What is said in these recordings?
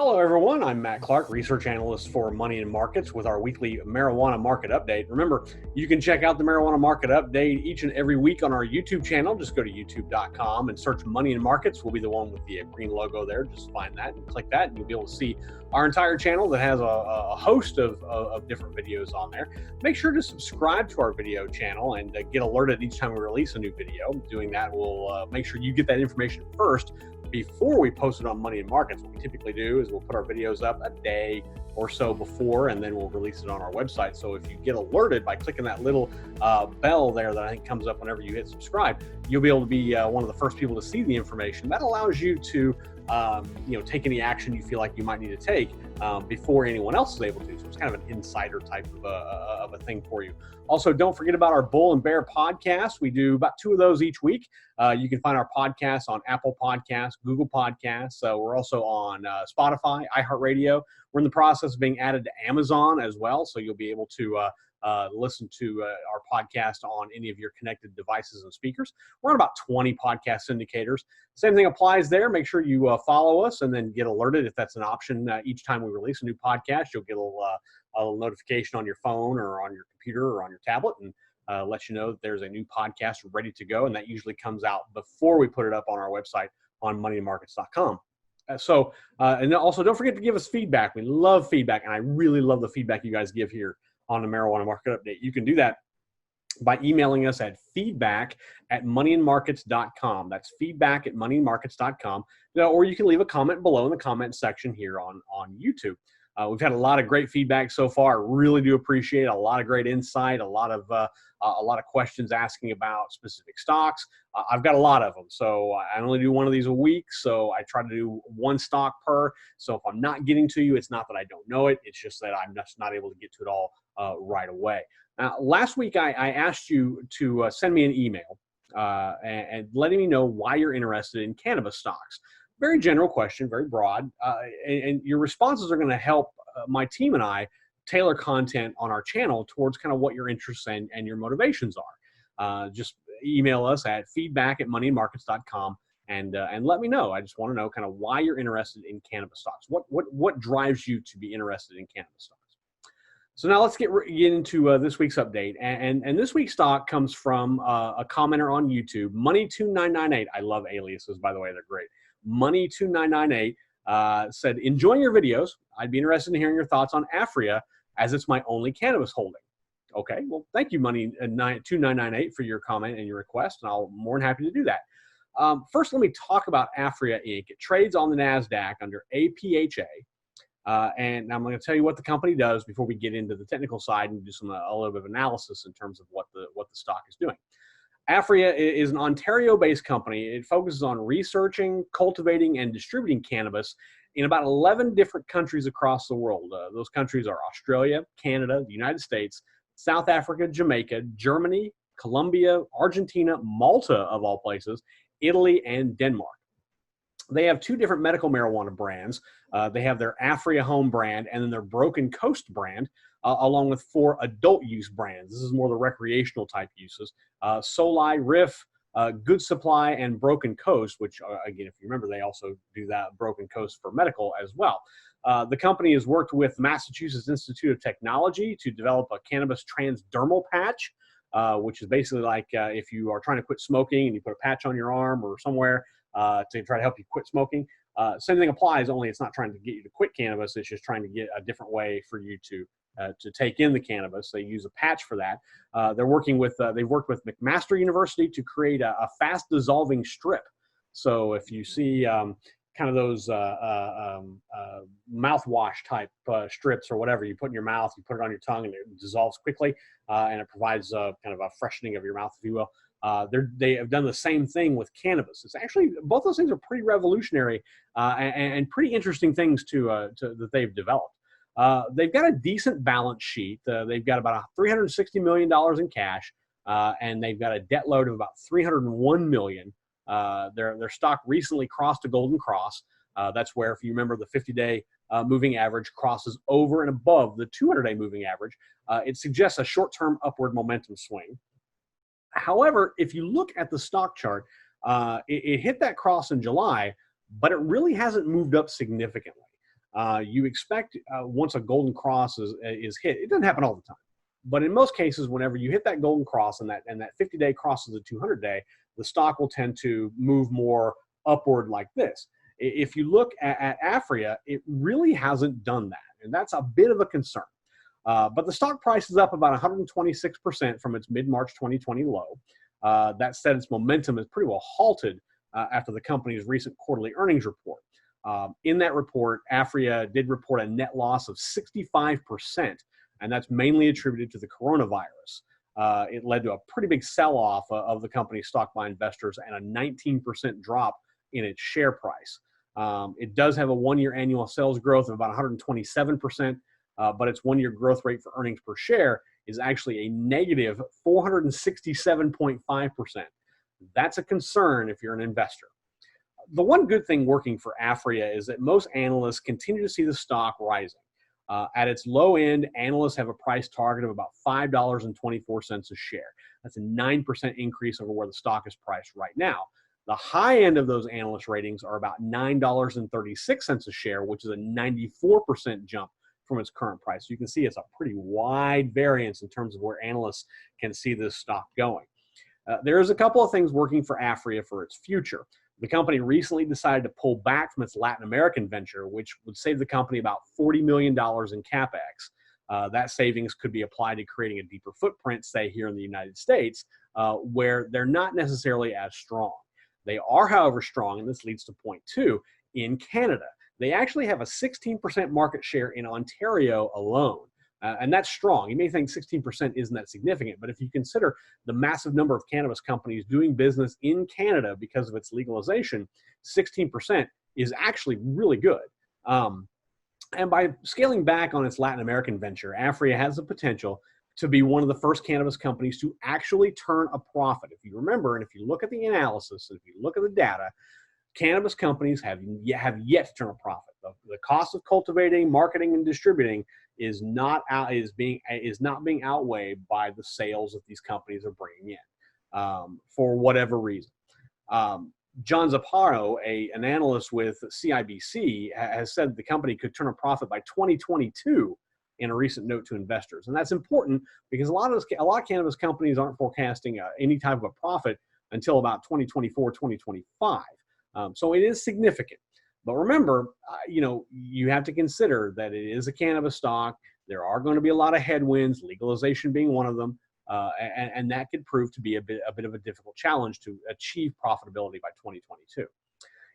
Hello, everyone. I'm Matt Clark, research analyst for Money and Markets with our weekly marijuana market update. Remember, you can check out the marijuana market update each and every week on our YouTube channel. Just go to youtube.com and search Money and Markets. We'll be the one with the green logo there. Just find that and click that, and you'll be able to see our entire channel that has a host of different videos on there. Make sure to subscribe to our video channel and get alerted each time we release a new video. Doing that will make sure you get that information first before we post it on Money and Markets. What we typically do is we'll put our videos up a day or so before, and then we'll release it on our website. So if you get alerted by clicking that little bell there that I think comes up whenever you hit subscribe, you'll be able to be one of the first people to see the information. That allows you to take any action you feel like you might need to take before anyone else is able to. So it's kind of an insider type of a thing for you. Also, don't forget about our Bull and Bear podcast. We do about 2 of those each week. You can find our podcasts on Apple Podcasts, Google Podcasts. We're also on Spotify, iHeartRadio. We're in the process of being added to Amazon as well, so you'll be able to listen to our podcast on any of your connected devices and speakers. We're on about 20 podcast syndicators. Same thing applies there. Make sure you follow us and then get alerted if that's an option. Each time we release a new podcast, you'll get a little notification on your phone or on your computer or on your tablet, and let you know that there's a new podcast ready to go, and that usually comes out before we put it up on our website on moneyandmarkets.com. And also don't forget to give us feedback. We love feedback, and I really love the feedback you guys give here on the Marijuana Market Update. You can do that by emailing us at feedback@moneyandmarkets.com. That's feedback@moneyandmarkets.com. Or you can leave a comment below in the comment section here on YouTube. We've had a lot of great feedback so far. Really do appreciate it. A lot of great insight, a lot of questions asking about specific stocks. I've got a lot of them, so I only do one of these a week, so I try to do one stock per. So if I'm not getting to you, it's not that I don't know it. It's just that I'm just not able to get to it all right away. Last week, I asked you to send me an email and letting me know why you're interested in cannabis stocks. Very general question, very broad, and your responses are going to help my team and I tailor content on our channel towards kind of what your interests and your motivations are. Just email us at feedback@moneyandmarkets.com and let me know. I just want to know kind of why you're interested in cannabis stocks. What drives you to be interested in cannabis stocks? So now let's get into this week's update. And this week's stock comes from a commenter on YouTube, Money2998. I love aliases, by the way, they're great. Money2998 said, enjoying your videos. I'd be interested in hearing your thoughts on Aphria, as it's my only cannabis holding. Okay, well, thank you, Money2998, for your comment and your request, and I'm more than happy to do that. First, let me talk about Aphria Inc. It trades on the Nasdaq under APHA. And I'm going to tell you what the company does before we get into the technical side and do a little bit of analysis in terms of what the stock is doing. Aphria is an Ontario-based company. It focuses on researching, cultivating, and distributing cannabis in about 11 different countries across the world. Those countries are Australia, Canada, the United States, South Africa, Jamaica, Germany, Colombia, Argentina, Malta, of all places, Italy, and Denmark. They have 2 different medical marijuana brands. They have their Aphria home brand and then their Broken Coast brand, along with 4 adult use brands. This is more the recreational type uses. Soli, Riff, Good Supply, and Broken Coast, which, again, if you remember, they also do that Broken Coast for medical as well. The company has worked with Massachusetts Institute of Technology to develop a cannabis transdermal patch, which is basically like if you are trying to quit smoking and you put a patch on your arm or somewhere to try to help you quit smoking. Same thing applies, only it's not trying to get you to quit cannabis. It's just trying to get a different way for you to take in the cannabis. They use a patch for that. They've worked with McMaster University to create a fast dissolving strip. So if you see kind of those mouthwash type strips or whatever you put in your mouth, you put it on your tongue and it dissolves quickly, and it provides kind of a freshening of your mouth, if you will. They have done the same thing with cannabis. It's actually, both those things are pretty revolutionary and pretty interesting things that they've developed. They've got a decent balance sheet. They've got about $360 million in cash, and they've got a debt load of about $301 million. Their stock recently crossed a golden cross. That's where, if you remember, the 50-day moving average crosses over and above the 200-day moving average. It suggests a short-term upward momentum swing. However, if you look at the stock chart, it hit that cross in July, but it really hasn't moved up significantly. you expect once a golden cross is hit, it doesn't happen all the time. But in most cases, whenever you hit that golden cross and that 50-day crosses the 200-day, the stock will tend to move more upward like this. If you look at Aphria, it really hasn't done that, and that's a bit of a concern. But the stock price is up about 126% from its mid-March 2020 low. That said, its momentum is pretty well halted after the company's recent quarterly earnings report. In that report, Aphria did report a net loss of 65%, and that's mainly attributed to the coronavirus. It led to a pretty big sell-off of the company's stock by investors and a 19% drop in its share price. It does have a one-year annual sales growth of about 127%, but its one-year growth rate for earnings per share is actually a negative 467.5%. That's a concern if you're an investor. The one good thing working for Aphria is that most analysts continue to see the stock rising. At its low end, analysts have a price target of about $5.24 a share. That's a 9% increase over where the stock is priced right now. The high end of those analyst ratings are about $9.36 a share, which is a 94% jump from its current price. So you can see it's a pretty wide variance in terms of where analysts can see this stock going. There's a couple of things working for Aphria for its future. The company recently decided to pull back from its Latin American venture, which would save the company about $40 million in CapEx. That savings could be applied to creating a deeper footprint, say here in the United States, where they're not necessarily as strong. They are, however, strong, and this leads to point 2, in Canada. They actually have a 16% market share in Ontario alone. And that's strong. You may think 16% isn't that significant, but if you consider the massive number of cannabis companies doing business in Canada because of its legalization, 16% is actually really good. And by scaling back on its Latin American venture, Aphria has the potential to be one of the first cannabis companies to actually turn a profit. If you remember, and if you look at the analysis, if you look at the data, cannabis companies have yet to turn a profit. The cost of cultivating, marketing, and distributing is not being outweighed by the sales that these companies are bringing in for whatever reason. John Zapparo, an analyst with CIBC, has said the company could turn a profit by 2022 in a recent note to investors, and that's important because a lot of cannabis companies aren't forecasting any type of a profit until about 2024, 2025. So it is significant. But remember, you have to consider that it is a cannabis stock. There are going to be a lot of headwinds, legalization being one of them, and that could prove to be a bit of a difficult challenge to achieve profitability by 2022.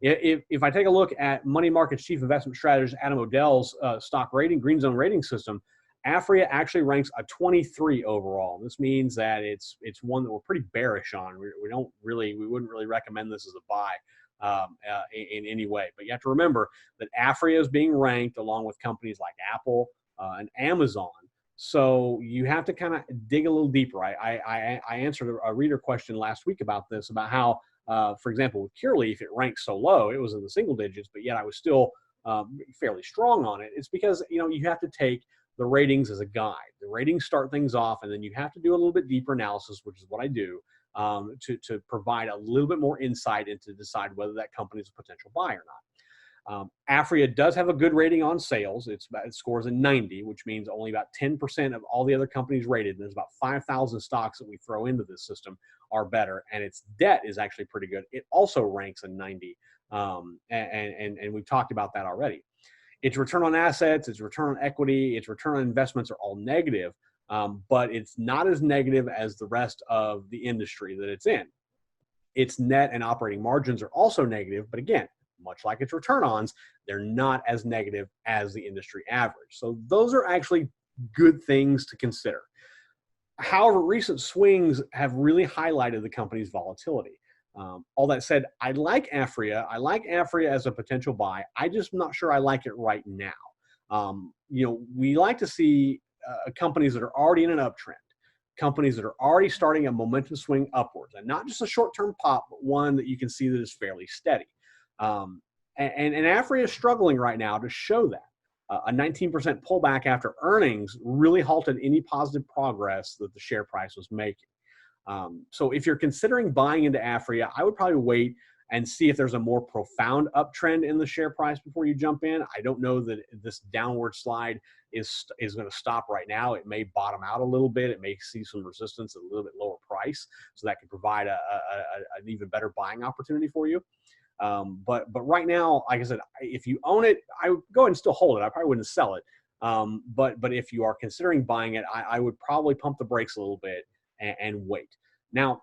If I take a look at Money Market's chief investment strategist Adam Odell's stock rating, Green Zone rating system, Aphria actually ranks a 23 overall. This means that it's one that we're pretty bearish on. We wouldn't really recommend this as a buy. In any way. But you have to remember that Aphria is being ranked along with companies like Apple and Amazon. So you have to kind of dig a little deeper. I answered a reader question last week about this, about how, for example, with Cureleaf, it ranks so low. It was in the single digits, but yet I was still fairly strong on it. It's because, you have to take the ratings as a guide. The ratings start things off, and then you have to do a little bit deeper analysis, which is what I do. To provide a little bit more insight and to decide whether that company is a potential buy or not. Aphria does have a good rating on sales. It scores a 90, which means only about 10% of all the other companies rated. And there's about 5,000 stocks that we throw into this system are better. And its debt is actually pretty good. It also ranks a 90. And we've talked about that already. Its return on assets, its return on equity, its return on investments are all negative. But it's not as negative as the rest of the industry that it's in. Its net and operating margins are also negative, but again, much like its return-ons, they're not as negative as the industry average. So those are actually good things to consider. However, recent swings have really highlighted the company's volatility. All that said, I like Aphria. I like Aphria as a potential buy. I'm just not sure I like it right now. We like to see companies that are already in an uptrend, companies that are already starting a momentum swing upwards, and not just a short-term pop, but one that you can see that is fairly steady. And Aphria is struggling right now to show that. A 19% pullback after earnings really halted any positive progress that the share price was making. So if you're considering buying into Aphria, I would probably wait and see if there's a more profound uptrend in the share price before you jump in. I don't know that this downward slide is going to stop right now. It may bottom out a little bit. It may see some resistance at a little bit lower price, so that could provide an even better buying opportunity for you. But right now, like I said, if you own it, I would go ahead and still hold it. I probably wouldn't sell it. But if you are considering buying it, I would probably pump the brakes a little bit and wait. Now,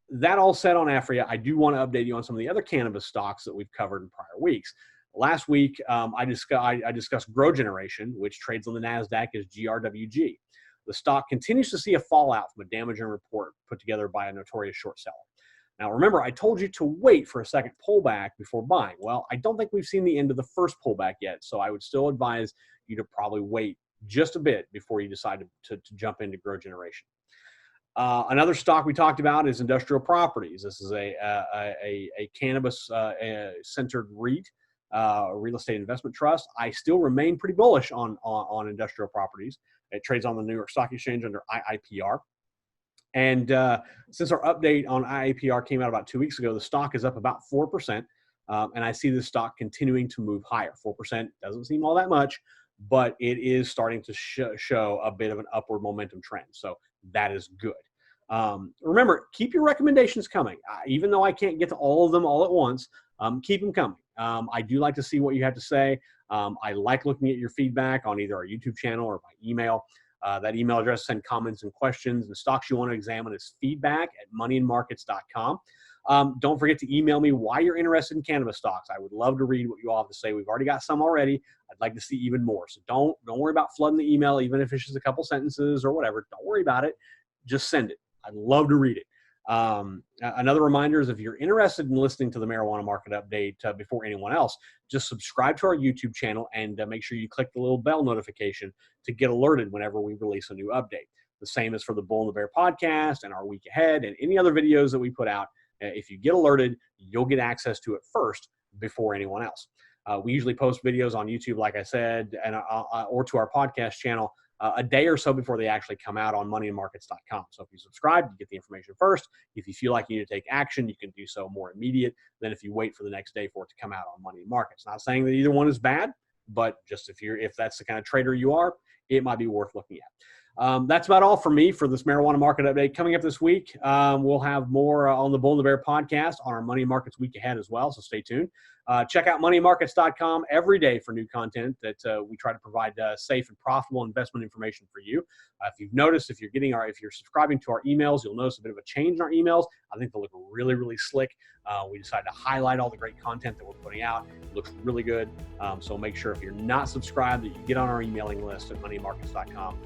that all said on Aphria, I do want to update you on some of the other cannabis stocks that we've covered in prior weeks. Last week, I discussed GrowGeneration, which trades on the Nasdaq as GRWG. The stock continues to see a fallout from a damaging report put together by a notorious short seller. Now, remember, I told you to wait for a second pullback before buying. Well, I don't think we've seen the end of the first pullback yet, so I would still advise you to probably wait just a bit before you decide to jump into GrowGeneration. Another stock we talked about is industrial properties. This is a cannabis-centered REIT, real estate investment trust. I still remain pretty bullish on industrial properties. It trades on the New York Stock Exchange under IIPR. And since our update on IIPR came out about 2 weeks ago, the stock is up about 4%. And I see the stock continuing to move higher. 4% doesn't seem all that much, but it is starting to show a bit of an upward momentum trend. So that is good. Remember, keep your recommendations coming. Even though I can't get to all of them all at once, keep them coming. I do like to see what you have to say. I like looking at your feedback on either our YouTube channel or by email. That email address, send comments and questions. The stocks you want to examine is feedback@moneyandmarkets.com. Don't forget to email me why you're interested in cannabis stocks. I would love to read what you all have to say. We've already got some already. I'd like to see even more. So don't worry about flooding the email, even if it's just a couple sentences or whatever. Don't worry about it. Just send it. I'd love to read it. Another reminder is if you're interested in listening to the marijuana market update before anyone else, just subscribe to our YouTube channel and make sure you click the little bell notification to get alerted whenever we release a new update. The same is for the Bull and the Bear podcast and our week ahead and any other videos that we put out. If you get alerted, you'll get access to it first before anyone else. We usually post videos on YouTube, like I said, and or to our podcast channel a day or so before they actually come out on moneyandmarkets.com. So if you subscribe, you get the information first. If you feel like you need to take action, you can do so more immediate than if you wait for the next day for it to come out on Money and Markets. Not saying that either one is bad, but just if that's the kind of trader you are, it might be worth looking at. That's about all for me for this marijuana market update. Coming up this week, we'll have more on the Bull and the Bear podcast on our Money and Markets week ahead as well, so stay tuned. Check out moneymarkets.com every day for new content that we try to provide safe and profitable investment information for you. If you've noticed, if you're subscribing to our emails, you'll notice a bit of a change in our emails. I think they look really, really slick. We decided to highlight all the great content that we're putting out. It looks really good. So make sure if you're not subscribed that you get on our emailing list at moneymarkets.com.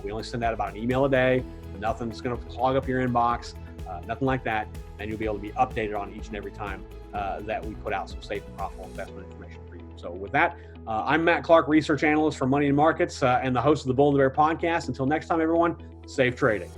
We only send out about an email a day. Nothing's going to clog up your inbox, nothing like that. And you'll be able to be updated on each and every time that we put out some safe and profitable investment information for you. So with that, I'm Matt Clark, research analyst for Money and Markets and the host of the Bull and the Bear podcast. Until next time, everyone, safe trading.